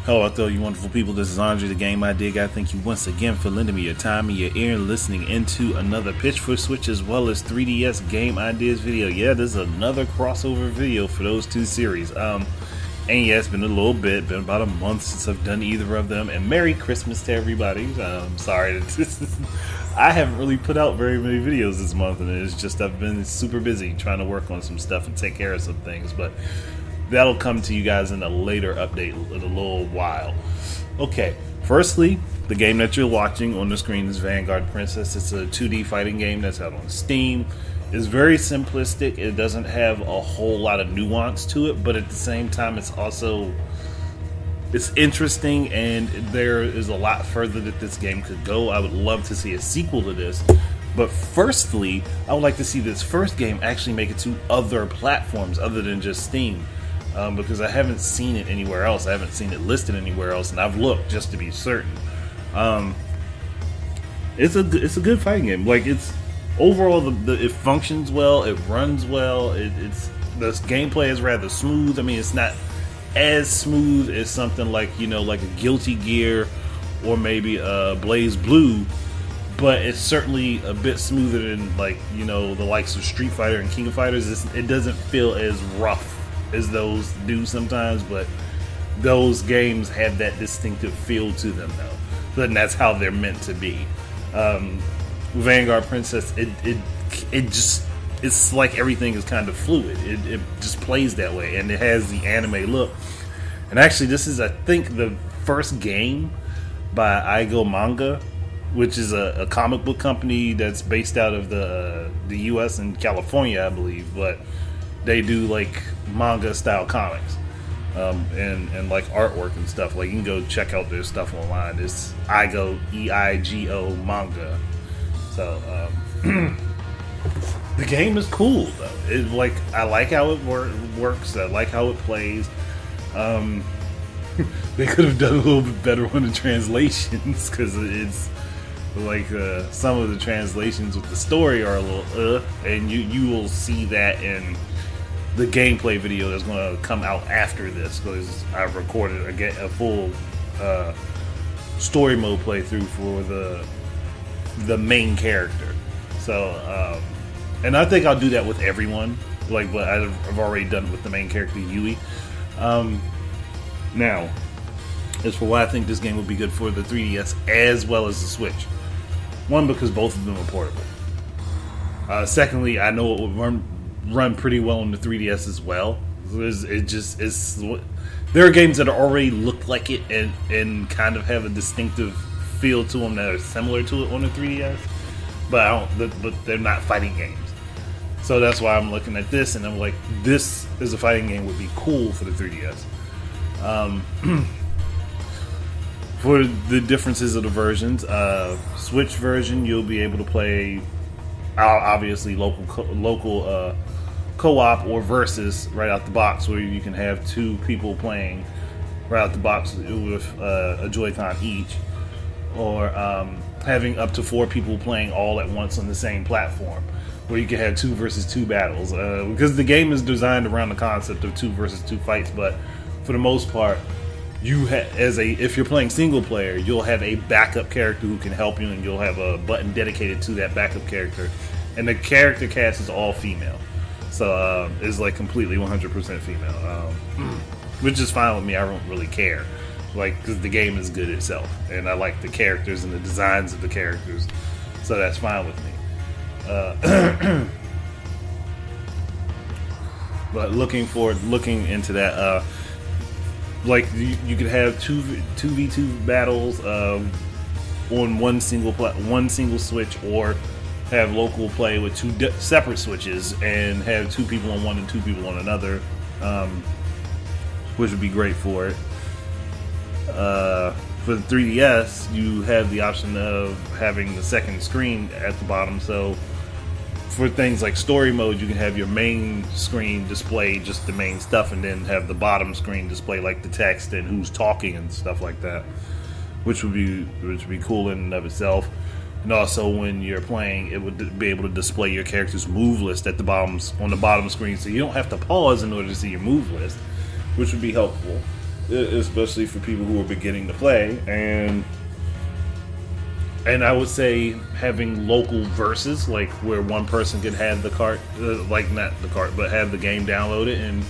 Hello out there, you wonderful people. This is Andre, the Game ID guy. Thank you once again for lending me your time and your ear and listening into another pitch for Switch as well as 3DS game ideas video. Yeah, this is another crossover video for those two series. And yeah, it's been a little bit, been about a month since I've done either of them. And Merry Christmas to everybody. Sorry, I haven't really put out very many videos this month, and it's just I've been super busy trying to work on some stuff and take care of some things, but that'll come to you guys in a later update in a little while. Okay, firstly, the game that you're watching on the screen is Vanguard Princess. It's a 2D fighting game that's out on Steam. It's very simplistic. It doesn't have a whole lot of nuance to it, but at the same time, it's interesting, and there is a lot further that this game could go. I would love to see a sequel to this. But firstly, I would like to see this first game actually make it to other platforms other than just Steam. Because I haven't seen it anywhere else. I haven't seen it listed anywhere else, and I've looked just to be certain. It's a good fighting game. Like, it's overall it functions well, it runs well. The gameplay is rather smooth. I mean, it's not as smooth as something like like a Guilty Gear or maybe Blaze Blue, but it's certainly a bit smoother than the likes of Street Fighter and King of Fighters. It doesn't feel as rough as those do sometimes, but those games have that distinctive feel to them though, and that's how they're meant to be. Vanguard Princess, it's like everything is kind of fluid. It just plays that way, and it has the anime look. And actually, this is, I think, the first game by G.I.G Manga, which is a comic book company that's based out of the U.S. and California, I believe, but they do like manga style comics and like artwork and stuff. Like, you can go check out their stuff online. It's Eigo, E-I-G-O manga. So the game is cool though. I like how it works. I like how it plays. They could have done a little bit better on the translations, because it's like some of the translations with the story are a little and you will see that in the gameplay video that's going to come out after this, because I've recorded a full story mode playthrough for the main character. So and I think I'll do that with everyone, but I've already done it with the main character, Yui. Now, as for why I think this game would be good for the 3DS as well as the Switch. One, because both of them are portable. Secondly, I know it would run pretty well on the 3DS as well. There are games that already look like it and kind of have a distinctive feel to them that are similar to it on the 3DS, but they're not fighting games. So that's why I'm looking at this and I'm like, this is a fighting game would be cool for the 3DS. For the differences of the versions, Switch version, you'll be able to play obviously local co-op or versus right out the box, where you can have two people playing right out the box with a Joy-Con each, or having up to 4 people playing all at once on the same platform, where you can have 2 versus 2 battles, because the game is designed around the concept of 2 versus 2 fights. But for the most part, if you're playing single player, you'll have a backup character who can help you, and you'll have a button dedicated to that backup character, and the character cast is all female. So it's like completely 100% female, which is fine with me. I don't really care, because the game is good itself, and I like the characters and the designs of the characters, so that's fine with me. But looking into that, you could have 2v2 battles on one single Switch, or have local play with 2 separate Switches and have 2 people on one and 2 people on another, which would be great for it. For the 3DS, you have the option of having the second screen at the bottom, so for things like story mode, you can have your main screen display just the main stuff, and then have the bottom screen display like the text and who's talking and stuff like that, which would be cool in and of itself. And also, when you're playing, it would be able to display your character's move list on the bottom screen, so you don't have to pause in order to see your move list, which would be helpful. especially for people who are beginning to play. And I would say having local verses, like where one person could have the cart, like not the cart, but have the game downloaded and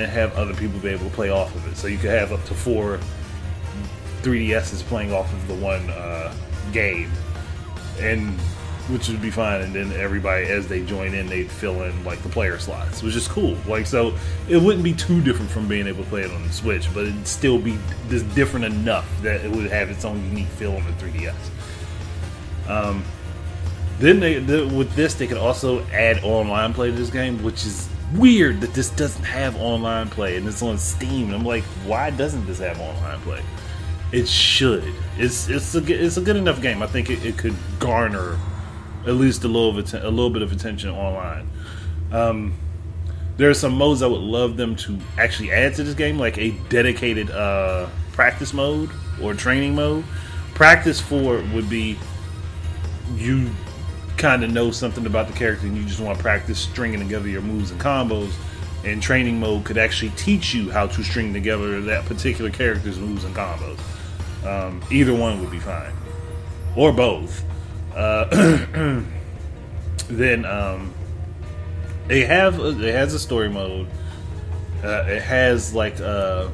have other people be able to play off of it. So you could have up to 4 3DSs playing off of the one game, and which would be fine. And then everybody, as they join in, they'd fill in like the player slots, which is cool. Like, so it wouldn't be too different from being able to play it on the Switch, but it'd still be just different enough that it would have its own unique feel on the 3DS. Then with this, they could also add online play to this game, which is weird that this doesn't have online play and it's on Steam. And I'm like, why doesn't this have online play? It should. It's a good enough game. I think it could garner at least a little bit of attention online. There are some modes I would love them to actually add to this game, like a dedicated practice mode or training mode. Practice for would be you kind of know something about the character and you just want to practice stringing together your moves and combos. And training mode could actually teach you how to string together that particular character's moves and combos. Either one would be fine, or both. Then it has a story mode. It has like 1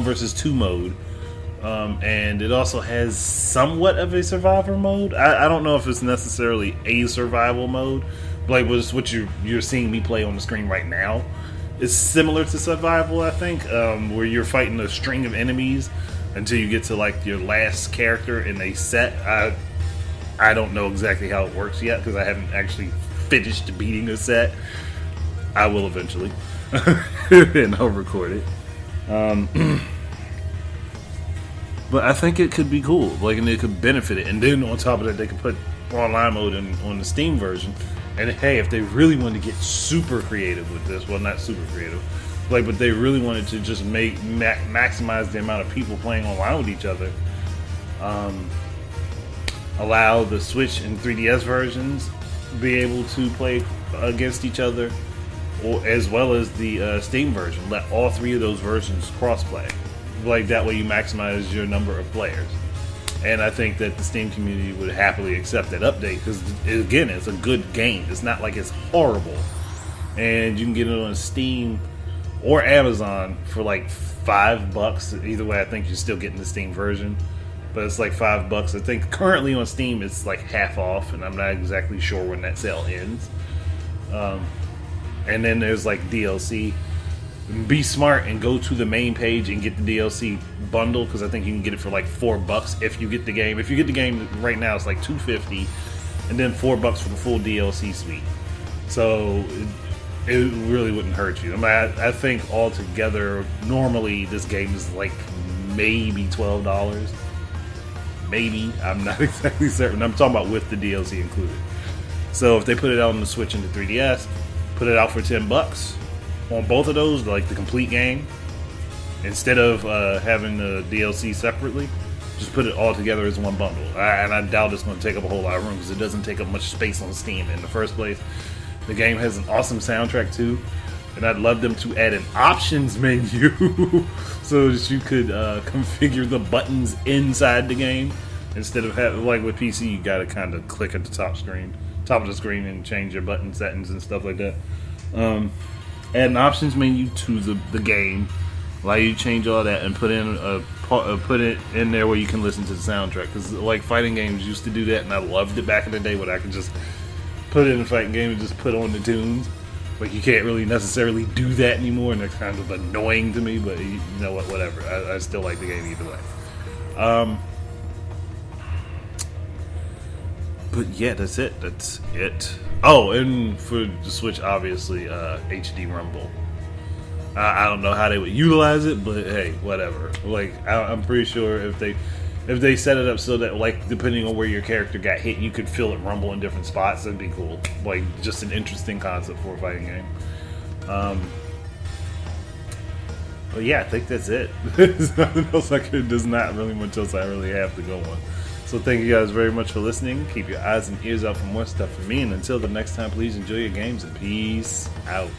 versus 2 mode, and it also has somewhat of a survivor mode. I don't know if it's necessarily a survival mode, but like what you're seeing me play on the screen right now. It's similar to survival, I think, where you're fighting a string of enemies until you get to like your last character in a set. I don't know exactly how it works yet because I haven't actually finished beating a set. I will eventually, and I'll record it. But I think it could be cool, like, and it could benefit it. And then on top of that, they could put online mode on the Steam version. And hey, if they really wanted to get super creative with this, well, not super creative, like, but they really wanted to just maximize the amount of people playing online with each other. Allow the Switch and 3DS versions be able to play against each other, or as well as the Steam version. Let all 3 of those versions cross-play. Like, that way you maximize your number of players. And I think that the Steam community would happily accept that update because, again, it's a good game. It's not like it's horrible. And you can get it on Steam or Amazon for like $5. Either way, I think you're still getting the Steam version. But it's like $5. I think currently on Steam it's like half off, and I'm not exactly sure when that sale ends. And then there's like DLC. Be smart and go to the main page and get the DLC bundle, because I think you can get it for like $4 if you get the game. If you get the game right now, it's like $2.50, and then $4 for the full DLC suite. So it really wouldn't hurt you. I mean, I think altogether, normally this game is like maybe $12. Maybe, I'm not exactly certain. I'm talking about with the DLC included. So if they put it out on the Switch and the 3DS, put it out for $10 on both of those, like the complete game, instead of having the DLC separately, just put it all together as one bundle. And I doubt it's going to take up a whole lot of room because it doesn't take up much space on Steam in the first place. The game has an awesome soundtrack too, and I'd love them to add an options menu so that you could configure the buttons inside the game instead of having, like with PC, you got to kind of click at the top of the screen and change your button settings and stuff like that. Add an options menu to the game, allow you to change all that, and put it in there where you can listen to the soundtrack. Because like fighting games used to do that, and I loved it back in the day when I could just put it in a fighting game and just put on the tunes. Like, you can't really necessarily do that anymore, and it's kind of annoying to me. But you know what? Whatever. I still like the game either way. But yeah, that's it. That's it. Oh, and for the Switch, obviously, HD Rumble. I don't know how they would utilize it, but hey, whatever. Like, I'm pretty sure if they set it up so that, like, depending on where your character got hit, you could feel it rumble in different spots, that'd be cool. Like, just an interesting concept for a fighting game. But yeah, I think that's it. There's nothing else there's not really much else I really have to go on. So thank you guys very much for listening. Keep your eyes and ears out for more stuff from me. And until the next time, please enjoy your games and peace out.